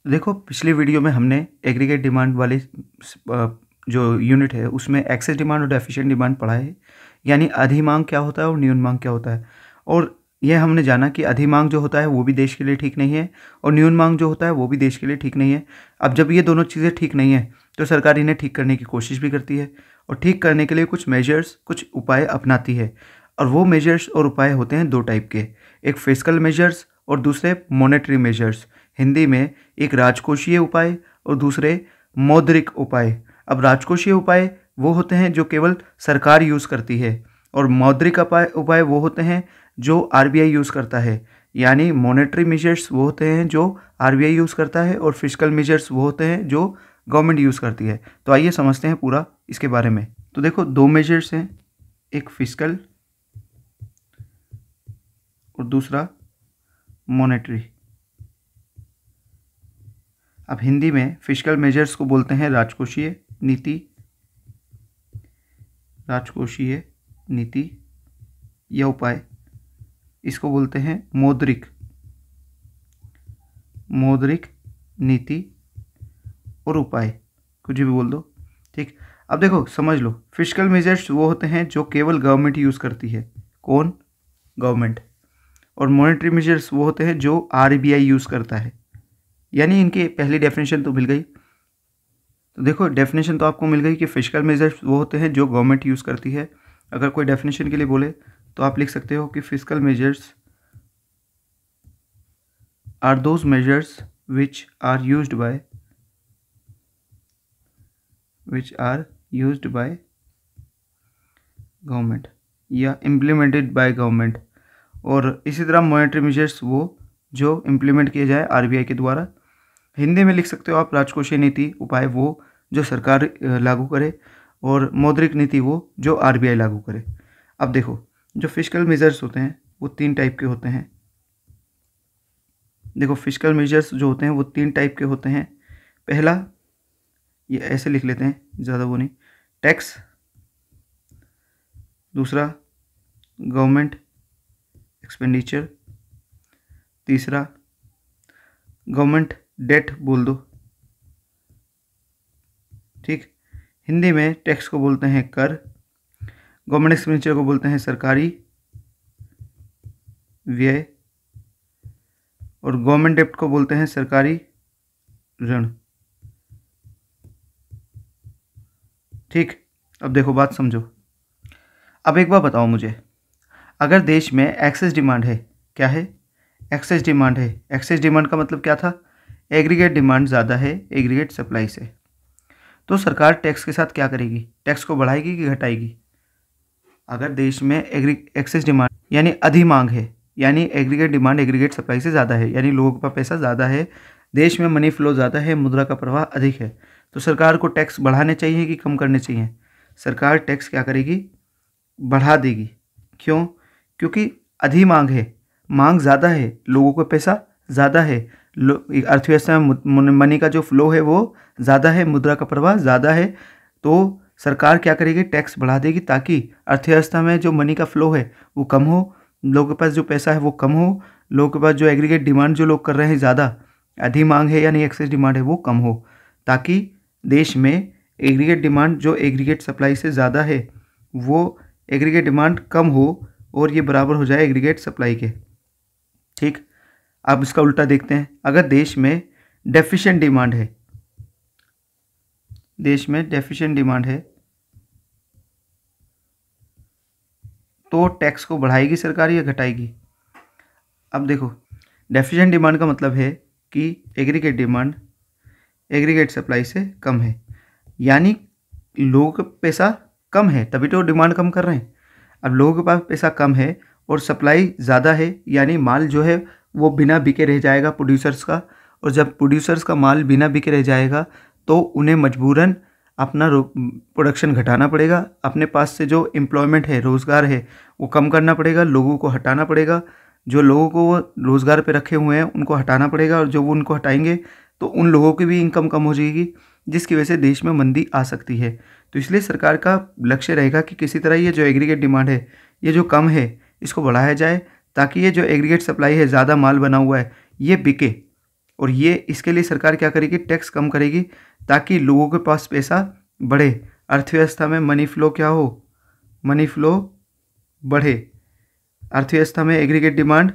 देखो, पिछली वीडियो में हमने एग्रीगेट डिमांड वाले जो यूनिट है उसमें एक्सेस डिमांड और एफिशिएंट डिमांड पढ़ा है, यानी अधिमांग क्या होता है और न्यून मांग क्या होता है। और यह हमने जाना कि अधिमांग जो होता है वो भी देश के लिए ठीक नहीं है और न्यून मांग जो होता है वो भी देश के लिए ठीक नहीं है। अब जब ये दोनों चीज़ें ठीक नहीं है तो सरकार इन्हें ठीक करने की कोशिश भी करती है और ठीक करने के लिए कुछ मेजर्स, कुछ उपाय अपनाती है। और वो मेजर्स और उपाय होते हैं दो टाइप के, एक फिस्कल मेजर्स और दूसरे मॉनेटरी मेजर्स। हिंदी में एक राजकोषीय उपाय और दूसरे मौद्रिक उपाय। अब राजकोषीय उपाय वो होते हैं जो केवल सरकार यूज़ करती है और मौद्रिक उपाय वो होते हैं जो आरबीआई यूज़ करता है। यानी मॉनेटरी मेजर्स वो होते हैं जो आरबीआई यूज़ करता है और फिस्कल मेजर्स वो होते हैं जो गवर्नमेंट यूज़ करती है। तो आइए समझते हैं पूरा इसके बारे में। तो देखो, दो मेजर्स हैं, एक फिस्कल और दूसरा मॉनेटरी। अब हिंदी में फिस्कल मेजर्स को बोलते हैं राजकोषीय नीति, राजकोषीय नीति या उपाय। इसको बोलते हैं मौद्रिक, मौद्रिक नीति और उपाय, कुछ भी बोल दो, ठीक। अब देखो समझ लो, फिस्कल मेजर्स वो होते हैं जो केवल गवर्नमेंट यूज़ करती है। कौन? गवर्नमेंट। और मॉनेटरी मेजर्स वो होते हैं जो आरबीआई यूज़ करता है। यानी इनकी पहली डेफिनेशन तो मिल गई। तो देखो, डेफिनेशन तो आपको मिल गई कि फिस्कल मेजर्स वो होते हैं जो गवर्नमेंट यूज़ करती है। अगर कोई डेफिनेशन के लिए बोले तो आप लिख सकते हो कि fiscal measures are those measures which are used by government या इम्प्लीमेंटेड बाय गवर्नमेंट। और इसी तरह मॉनेटरी मेजर्स वो जो इम्प्लीमेंट किए जाए आरबीआई के द्वारा। हिंदी में लिख सकते हो आप राजकोषीय नीति उपाय वो जो सरकार लागू करे और मौद्रिक नीति वो जो आरबीआई लागू करे। अब देखो, जो फिस्कल मेजर्स होते हैं वो तीन टाइप के होते हैं। देखो, फिस्कल मेजर्स जो होते हैं वो तीन टाइप के होते हैं। पहला, ये ऐसे लिख लेते हैं, ज़्यादा वो नहीं, टैक्स। दूसरा, गवर्नमेंट एक्सपेंडिचर। तीसरा, गवर्नमेंट डेट बोल दो, ठीक। हिंदी में टैक्स को बोलते हैं कर, गवर्नमेंट एक्सपेंडिचर को बोलते हैं सरकारी व्यय और गवर्नमेंट डेब्ट को बोलते हैं सरकारी ऋण, ठीक। अब देखो, बात समझो। अब एक बार बताओ मुझे, अगर देश में एक्सेस डिमांड है, क्या है? एक्सेस डिमांड है। एक्सेस डिमांड का मतलब क्या था? एग्रीगेट डिमांड ज़्यादा है एग्रीगेट सप्लाई से। तो सरकार टैक्स के साथ क्या करेगी? टैक्स को बढ़ाएगी कि घटाएगी? अगर देश में एक्सेस डिमांड यानी अधिमांग है, यानी एग्रीगेट डिमांड एग्रीगेट सप्लाई से ज़्यादा है, यानी लोगों के पास पैसा ज़्यादा है, देश में मनी फ्लो ज़्यादा है, मुद्रा का प्रवाह अधिक है, तो सरकार को टैक्स बढ़ाने चाहिए कि कम करने चाहिए? सरकार टैक्स क्या करेगी? बढ़ा देगी। क्यों? क्योंकि अधिमांग है, मांग ज़्यादा है, लोगों को पैसा ज़्यादा है, अर्थव्यवस्था में मनी का जो फ्लो है वो ज़्यादा है, मुद्रा का प्रवाह ज़्यादा है, तो सरकार क्या करेगी? टैक्स बढ़ा देगी ताकि अर्थव्यवस्था में जो मनी का फ्लो है वो कम हो, लोगों के पास जो पैसा है वो कम हो, लोगों के पास जो एग्रीगेट डिमांड जो लोग कर रहे हैं ज़्यादा, अधिमांग है यानी एक्सेस डिमांड है, वो कम हो, ताकि देश में एग्रीगेट डिमांड जो एग्रीगेट सप्लाई से ज़्यादा है वो एग्रीगेट डिमांड कम हो और ये बराबर हो जाए एग्रीगेट सप्लाई के, ठीक। अब इसका उल्टा देखते हैं। अगर देश में डेफिशिएंट डिमांड है, देश में डेफिशिएंट डिमांड है, तो टैक्स को बढ़ाएगी सरकार या घटाएगी? अब देखो, डेफिशिएंट डिमांड का मतलब है कि एग्रीगेट डिमांड एग्रीगेट सप्लाई से कम है, यानी लोगों का पैसा कम है तभी तो डिमांड कम कर रहे हैं। अब लोगों के पास पैसा कम है और सप्लाई ज़्यादा है, यानी माल जो है वो बिना बिके रह जाएगा प्रोड्यूसर्स का, और जब प्रोड्यूसर्स का माल बिना बिके रह जाएगा तो उन्हें मजबूरन अपना प्रोडक्शन घटाना पड़ेगा, अपने पास से जो एम्प्लॉयमेंट है, रोज़गार है, वो कम करना पड़ेगा, लोगों को हटाना पड़ेगा, जो लोगों को वो रोज़गार पे रखे हुए हैं उनको हटाना पड़ेगा, और जो वो उनको हटाएंगे तो उन लोगों की भी इनकम कम हो जाएगी, जिसकी वजह से देश में मंदी आ सकती है। तो इसलिए सरकार का लक्ष्य रहेगा कि किसी तरह ये जो एग्रीगेट डिमांड है, ये जो कम है, इसको बढ़ाया जाए ताकि ये जो एग्रीगेट सप्लाई है, ज़्यादा माल बना हुआ है, ये बिके और ये इसके लिए सरकार क्या करेगी, टैक्स कम करेगी ताकि लोगों के पास पैसा बढ़े, अर्थव्यवस्था में मनी फ्लो क्या हो, मनी फ्लो बढ़े, अर्थव्यवस्था में एग्रीगेट डिमांड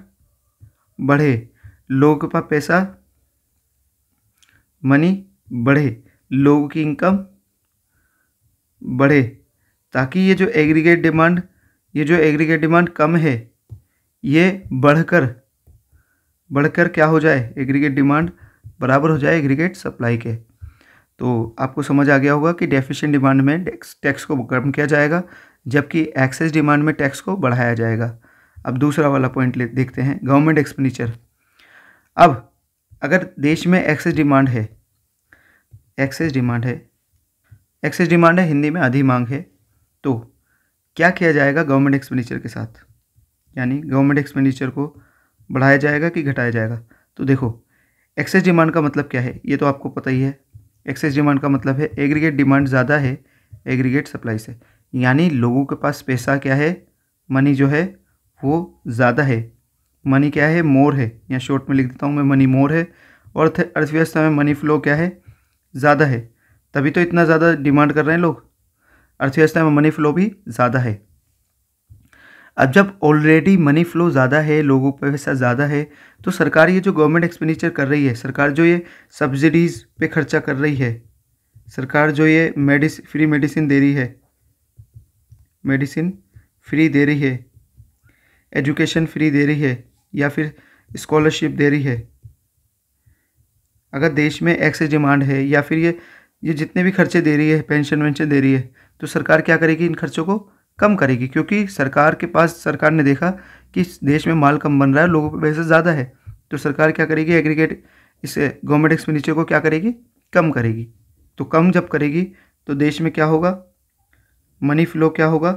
बढ़े, लोगों के पास पैसा मनी बढ़े, लोगों की इनकम बढ़े, ताकि ये जो एग्रीगेट डिमांड कम है ये बढ़कर क्या हो जाए, एग्रीगेट डिमांड बराबर हो जाए एग्रीगेट सप्लाई के। तो आपको समझ आ गया होगा कि डेफिशिएंट डिमांड में टैक्स को कम किया जाएगा जबकि एक्सेस डिमांड में टैक्स को बढ़ाया जाएगा। अब दूसरा वाला पॉइंट देखते हैं, गवर्नमेंट एक्सपेंडिचर। अब अगर देश में एक्सेस डिमांड है, हिंदी में अधि मांग है, तो क्या किया जाएगा गवर्नमेंट एक्सपेंडिचर के साथ, यानी गवर्नमेंट एक्सपेंडिचर को बढ़ाया जाएगा कि घटाया जाएगा। तो देखो, एक्सेस डिमांड का मतलब क्या है, ये तो आपको पता ही है। एक्सेस डिमांड का मतलब है एग्रीगेट डिमांड ज़्यादा है एग्रीगेट सप्लाई से, यानी लोगों के पास पैसा क्या है, मनी जो है वो ज़्यादा है, मनी क्या है, मोर है, या शॉर्ट में लिख देता हूँ मैं, मनी मोर है, और अर्थव्यवस्था में मनी फ्लो क्या है, ज़्यादा है, तभी तो इतना ज़्यादा डिमांड कर रहे हैं लोग, अर्थव्यवस्था में मनी फ्लो भी ज़्यादा है। अब जब ऑलरेडी मनी फ्लो ज़्यादा है, लोगों पर पैसा ज़्यादा है, तो सरकार ये जो गवर्नमेंट एक्सपेंडिचर कर रही है, सरकार जो ये सब्सिडीज़ पे खर्चा कर रही है, सरकार जो ये फ्री मेडिसिन दे रही है, एजुकेशन फ्री दे रही है, या फिर स्कॉलरशिप दे रही है, अगर देश में एक्सेस डिमांड है, या फिर ये जितने भी खर्चे दे रही है, पेंशन वेंशन दे रही है, तो सरकार क्या करेगी, इन खर्चों को कम करेगी, क्योंकि सरकार ने देखा कि देश में माल कम बन रहा है, लोगों पर पैसा ज़्यादा है, तो सरकार क्या करेगी, एग्रीगेट इस गवर्नमेंट एक्सपेंडिचर को क्या करेगी, कम करेगी। तो कम जब करेगी तो देश में क्या होगा, मनी फ्लो क्या होगा,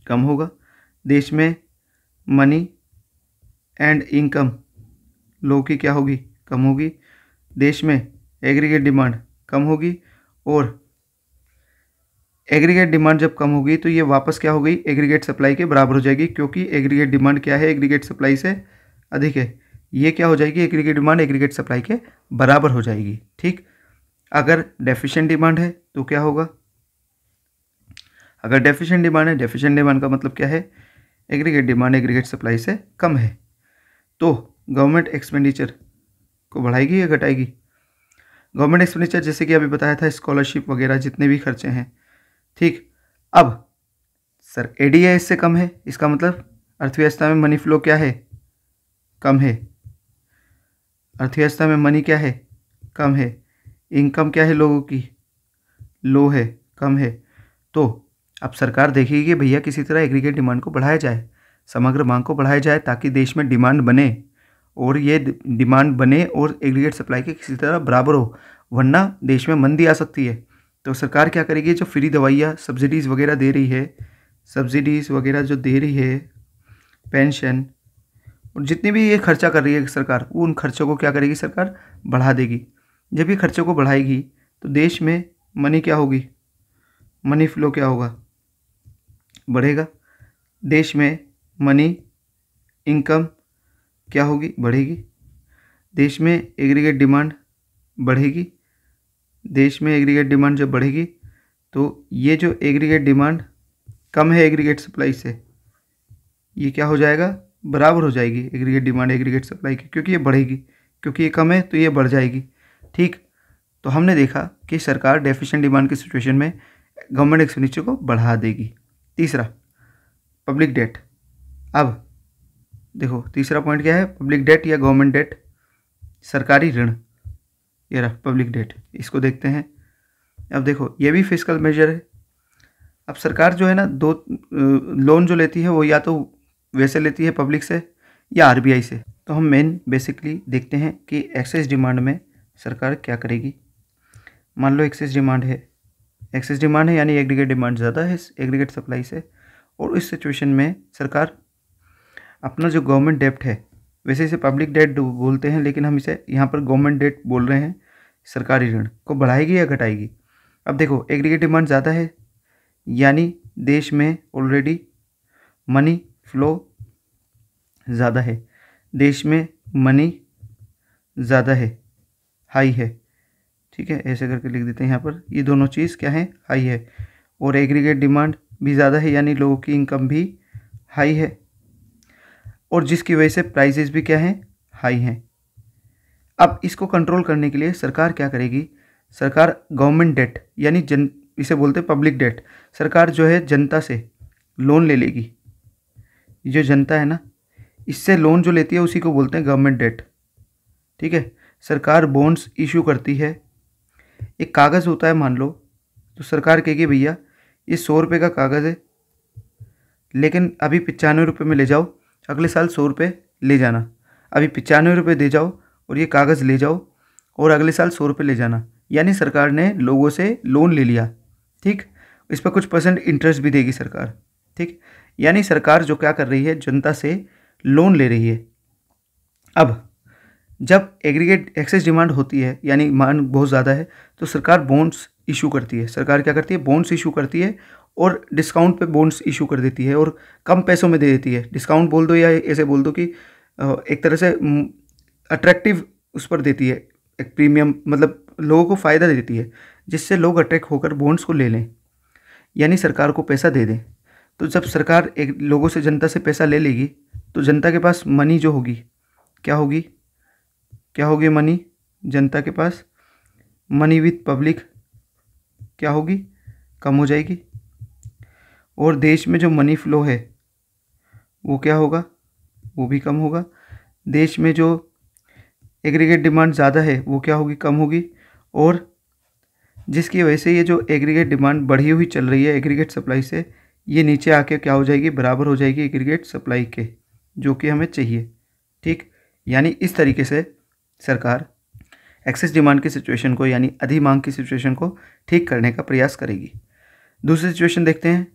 कम होगा, देश में मनी एंड इनकम लोगों की क्या होगी, कम होगी, देश में एग्रीगेट डिमांड कम होगी, और एग्रीगेट डिमांड जब कम होगी तो ये वापस क्या हो गई, एग्रीगेट सप्लाई के बराबर हो जाएगी, क्योंकि एग्रीगेट डिमांड क्या है, एग्रीगेट सप्लाई से अधिक है, ये क्या हो जाएगी, एग्रीगेट डिमांड एग्रीगेट सप्लाई के बराबर हो जाएगी। ठीक, अगर डेफिशिएंट डिमांड है तो क्या होगा, अगर डेफिशिएंट डिमांड है, डेफिशिएंट डिमांड का मतलब क्या है, एग्रीगेट डिमांड एग्रीगेट सप्लाई से कम है, तो गवर्नमेंट एक्सपेंडिचर को बढ़ाएगी या घटाएगी। गवर्नमेंट एक्सपेंडिचर जैसे कि अभी बताया था, स्कॉलरशिप वगैरह जितने भी खर्चे हैं, ठीक। अब सर एडीआई इससे कम है, इसका मतलब अर्थव्यवस्था में मनी फ्लो क्या है, कम है, अर्थव्यवस्था में मनी क्या है, कम है, इनकम क्या है लोगों की, लो है, कम है। तो अब सरकार देखेगी कि भैया किसी तरह एग्रीगेट डिमांड को बढ़ाया जाए, समग्र मांग को बढ़ाया जाए, ताकि देश में डिमांड बने, और ये डिमांड बने और एग्रीगेट सप्लाई के किसी तरह बराबर हो, वरना देश में मंदी आ सकती है। तो सरकार क्या करेगी, जो फ्री दवाइयाँ सब्सिडीज़ वगैरह दे रही है, सब्सिडीज़ वगैरह जो दे रही है, पेंशन और जितनी भी ये खर्चा कर रही है सरकार, उन खर्चों को क्या करेगी, सरकार बढ़ा देगी। जब ये खर्चों को बढ़ाएगी तो देश में मनी क्या होगी, मनी फ्लो क्या होगा, बढ़ेगा, देश में मनी इनकम क्या होगी, बढ़ेगी, देश में एग्रीगेट डिमांड बढ़ेगी, देश में एग्रीगेट डिमांड जब बढ़ेगी तो ये जो एग्रीगेट डिमांड कम है एग्रीगेट सप्लाई से, ये क्या हो जाएगा, बराबर हो जाएगी एग्रीगेट डिमांड एग्रीगेट सप्लाई की, क्योंकि ये बढ़ेगी, क्योंकि ये कम है तो ये बढ़ जाएगी। ठीक, तो हमने देखा कि सरकार डेफिशिएंट डिमांड की सिचुएशन में गवर्नमेंट एक्सपेंडिचर को बढ़ा देगी। तीसरा, पब्लिक डेट। अब देखो तीसरा पॉइंट क्या है, पब्लिक डेट या गवर्नमेंट डेट, सरकारी ऋण, ये रहा पब्लिक डेट, इसको देखते हैं। अब देखो ये भी फिस्कल मेजर है। अब सरकार जो है ना, दो लोन जो लेती है वो या तो वैसे लेती है पब्लिक से या आरबीआई से। तो हम मेन बेसिकली देखते हैं कि एक्सेस डिमांड में सरकार क्या करेगी। मान लो एक्सेस डिमांड है यानी एग्रीगेट डिमांड ज़्यादा है एग्रीगेट सप्लाई से, और इस सिचुएशन में सरकार अपना जो गवर्नमेंट डेब्ट है, वैसे इसे पब्लिक डेट बोलते हैं लेकिन हम इसे यहाँ पर गवर्नमेंट डेट बोल रहे हैं, सरकारी ऋण को बढ़ाएगी या घटाएगी। अब देखो एग्रीगेट डिमांड ज़्यादा है यानी देश में ऑलरेडी मनी फ्लो ज़्यादा है, देश में मनी ज़्यादा है, हाई है। ठीक है, ऐसे करके लिख देते हैं यहाँ पर, ये दोनों चीज़ क्या है, हाई है। और एग्रीगेट डिमांड भी ज़्यादा है, यानी लोगों की इनकम भी हाई है, और जिसकी वजह से प्राइसेस भी क्या हैं, हाई हैं। अब इसको कंट्रोल करने के लिए सरकार क्या करेगी, सरकार गवर्नमेंट डेट यानी इसे बोलते हैं पब्लिक डेट, सरकार जो है जनता से लोन ले लेगी। ये जो जनता है ना, इससे लोन जो लेती है उसी को बोलते हैं गवर्नमेंट डेट। ठीक है, सरकार बॉन्ड्स इशू करती है। एक कागज़ होता है मान लो, तो सरकार कहेगी भैया ये 100 रुपये का कागज़ है, लेकिन अभी 95 रुपये में ले जाओ, अगले साल 100 रुपये ले जाना। अभी 95 रुपये दे जाओ और ये कागज़ ले जाओ, और अगले साल 100 रुपये ले जाना। यानी सरकार ने लोगों से लोन ले लिया। ठीक, इस पर कुछ परसेंट इंटरेस्ट भी देगी सरकार। ठीक, यानी सरकार जो क्या कर रही है, जनता से लोन ले रही है। अब जब एग्रीगेट एक्सेस डिमांड होती है, यानी मांग बहुत ज़्यादा है, तो सरकार बॉन्ड्स इशू करती है। सरकार क्या करती है, बॉन्ड्स इशू करती है, और डिस्काउंट पे बॉन्ड्स इशू कर देती है, और कम पैसों में दे देती है। डिस्काउंट बोल दो या ऐसे बोल दो कि एक तरह से अट्रैक्टिव उस पर देती है, एक प्रीमियम, मतलब लोगों को फ़ायदा देती है, जिससे लोग अट्रैक्ट होकर बॉन्ड्स को ले लें, यानी सरकार को पैसा दे दें। तो जब सरकार एक लोगों से, जनता से पैसा ले लेगी, तो जनता के पास मनी जो होगी, क्या होगी, क्या होगी मनी, जनता के पास मनी विथ पब्लिक क्या होगी, कम हो जाएगी। और देश में जो मनी फ्लो है वो क्या होगा, वो भी कम होगा। देश में जो एग्रीगेट डिमांड ज़्यादा है वो क्या होगी, कम होगी। और जिसकी वजह से ये जो एग्रीगेट डिमांड बढ़ी हुई चल रही है एग्रीगेट सप्लाई से, ये नीचे आके क्या हो जाएगी, बराबर हो जाएगी एग्रीगेट सप्लाई के, जो कि हमें चाहिए। ठीक, यानी इस तरीके से सरकार एक्सेस डिमांड की सिचुएशन को, यानी अधि मांग की सिचुएशन को ठीक करने का प्रयास करेगी। दूसरी सिचुएशन देखते हैं,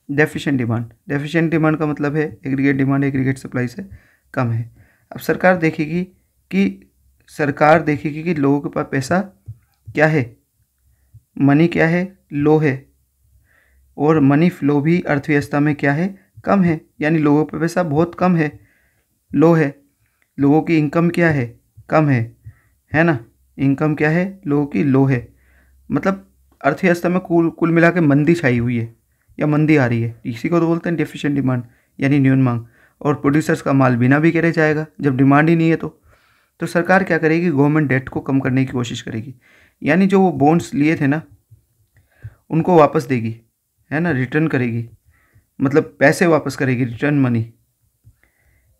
डेफिशिएंट डिमांड। डेफिशिएंट डिमांड का मतलब है एग्रीगेट डिमांड एग्रीगेट सप्लाई से कम है। अब सरकार देखेगी कि लोगों के पास पैसा क्या है, मनी क्या है, लो है, और मनी फ्लो भी अर्थव्यवस्था में क्या है, कम है, यानी लोगों पे पैसा बहुत कम है, लो है। लोगों की इनकम क्या है, कम है ना, इनकम क्या है लोगों की, लो है। मतलब अर्थव्यवस्था में कुल मिला के मंदी छाई हुई है या मंदी आ रही है, इसी को तो बोलते हैं डेफिशिएंट डिमांड, यानी न्यून मांग। और प्रोड्यूसर्स का माल बिना भी करे जाएगा जब डिमांड ही नहीं है। तो सरकार क्या करेगी, गवर्नमेंट डेट को कम करने की कोशिश करेगी, यानी जो वो बॉन्ड्स लिए थे ना उनको वापस देगी, है ना, रिटर्न करेगी, मतलब पैसे वापस करेगी, रिटर्न मनी।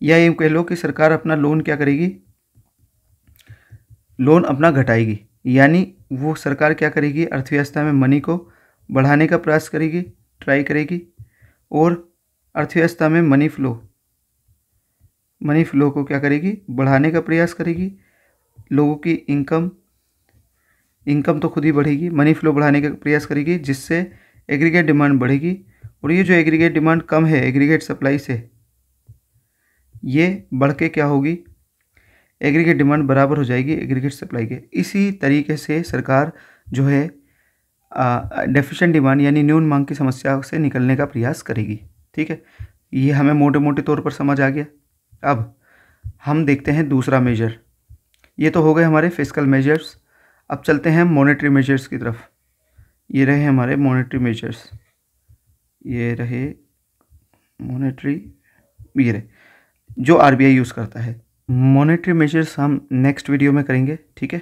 या ये कह लो कि सरकार अपना लोन क्या करेगी, लोन अपना घटाएगी, यानी वो सरकार क्या करेगी, अर्थव्यवस्था में मनी को बढ़ाने का प्रयास करेगी, ट्राई करेगी, और अर्थव्यवस्था में मनी फ्लो को क्या करेगी, बढ़ाने का प्रयास करेगी। लोगों की इनकम तो खुद ही बढ़ेगी, मनी फ्लो बढ़ाने का प्रयास करेगी, जिससे एग्रीगेट डिमांड बढ़ेगी। और ये जो एग्रीगेट डिमांड कम है एग्रीगेट सप्लाई से, ये बढ़ के क्या होगी, एग्रीगेट डिमांड बराबर हो जाएगी एग्रीगेट सप्लाई के। इसी तरीके से सरकार जो है डेफिशिएंट डिमांड यानी न्यून मांग की समस्या से निकलने का प्रयास करेगी। ठीक है, ये हमें मोटे मोटे तौर पर समझ आ गया। अब हम देखते हैं दूसरा मेजर। ये तो हो गए हमारे फिस्कल मेजर्स। अब चलते हैं मॉनेटरी मेजर्स की तरफ। ये रहे हमारे मॉनेटरी मेजर्स, ये रहे मॉनेटरी, ये रहे जो आरबीआई यूज़ करता है। मॉनेटरी मेजर्स हम नेक्स्ट वीडियो में करेंगे। ठीक है।